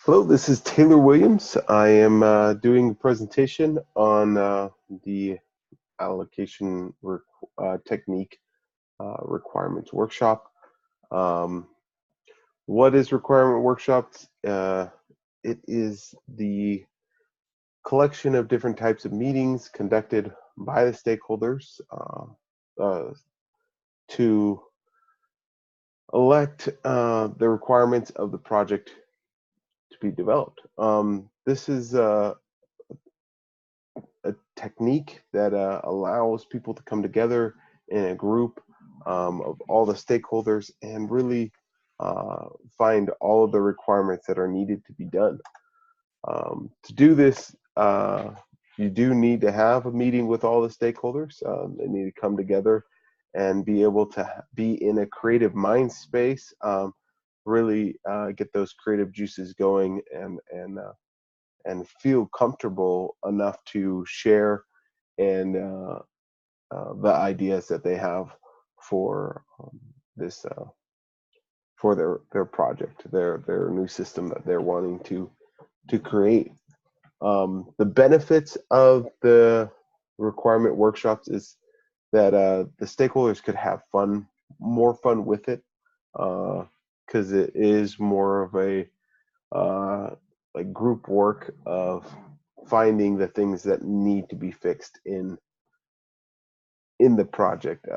Hello, this is Taylor Williams. I am doing a presentation on the allocation technique requirements workshop. Um, what is requirement workshops? It is the collection of different types of meetings conducted by the stakeholders to elect the requirements of the project to be developed. This is a technique that allows people to come together in a group of all the stakeholders and really find all of the requirements that are needed to be done. To do this, you do need to have a meeting with all the stakeholders. They need to come together and be able to be in a creative mind space, really get those creative juices going and feel comfortable enough to share and the ideas that they have for this for their project, their new system that they're wanting to create. The benefits of the requirement workshops is that the stakeholders could have more fun with it, because it is more of a like group work of finding the things that need to be fixed in the project,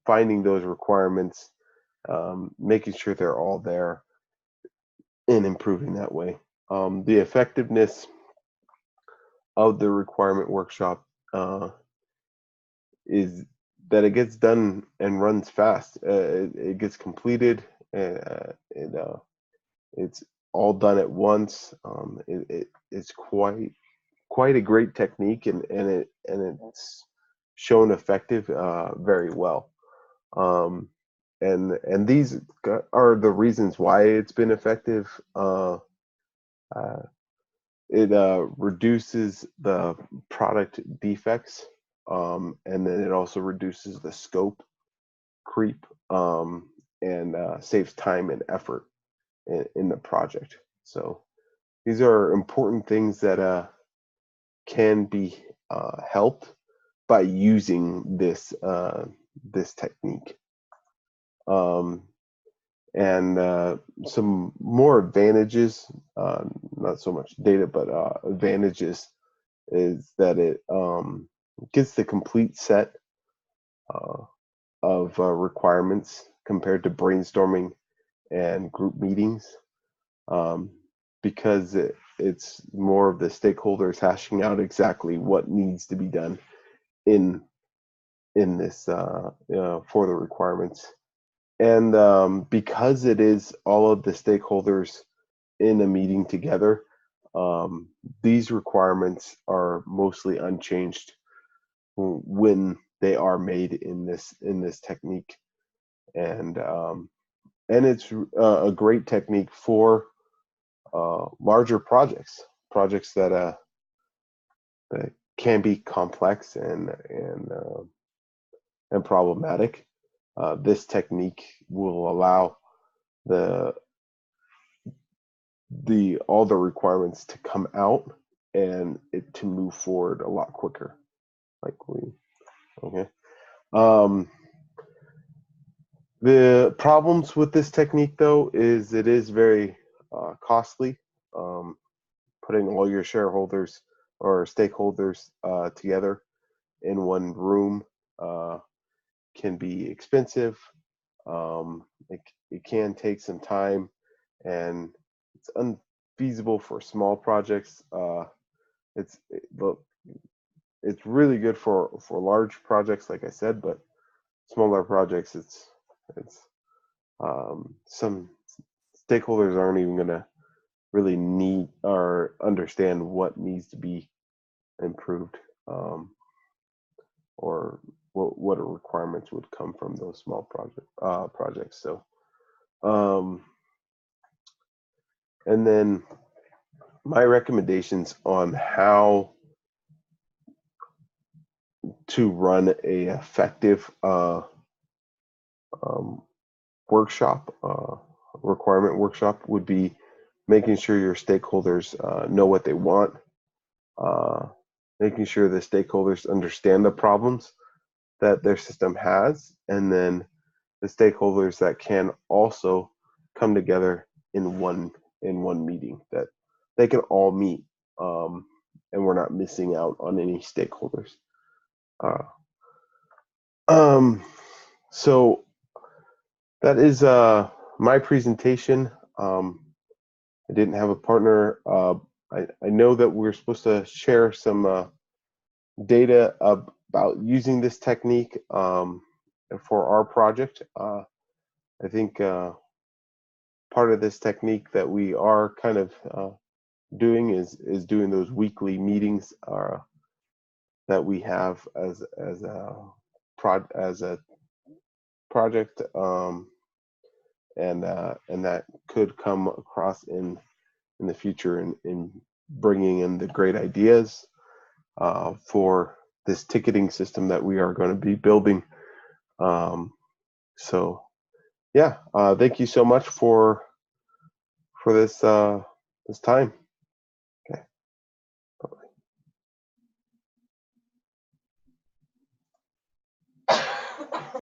finding those requirements, making sure they're all there, and improving that way. The effectiveness of the requirement workshop is that it gets done and runs fast. It gets completed. It's all done at once. It's quite a great technique, and it's shown effective very well. And these are the reasons why it's been effective. Uh, it reduces the product defects, and then it also reduces the scope creep, and saves time and effort in the project. So these are important things that can be helped by using this technique. Um, and some more advantages, not so much data, but advantages, is that it gets the complete set uh, of requirements compared to brainstorming and group meetings, um, because it's more of the stakeholders hashing out exactly what needs to be done in this for the requirements. And because it is all of the stakeholders in a meeting together, um, these requirements are mostly unchanged when they are made in this technique. And it's a great technique for larger projects that can be complex and problematic. This technique will allow the all the requirements to come out and it to move forward a lot quicker. Okay. Um, the problems with this technique, though, is it is very costly. Um, Putting all your shareholders or stakeholders together in one room can be expensive. It can take some time, and it's unfeasible for small projects. It's it's really good for large projects, like I said, but smaller projects, it's some stakeholders aren't even going to really need or understand what needs to be improved, or what requirements would come from those small projects. So, um, and then my recommendations on how to run a effective um, workshop, requirement workshop, would be making sure your stakeholders know what they want, making sure the stakeholders understand the problems that their system has, and then the stakeholders that can also come together in one meeting, that they can all meet, and we're not missing out on any stakeholders. Uh, so that is my presentation. I didn't have a partner. I know that we're supposed to share some data about using this technique for our project. I think part of this technique that we are kind of doing is doing those weekly meetings that we have as a project, and that could come across in the future in bringing in the great ideas for this ticketing system that we are going to be building. So yeah, thank you so much for this this time.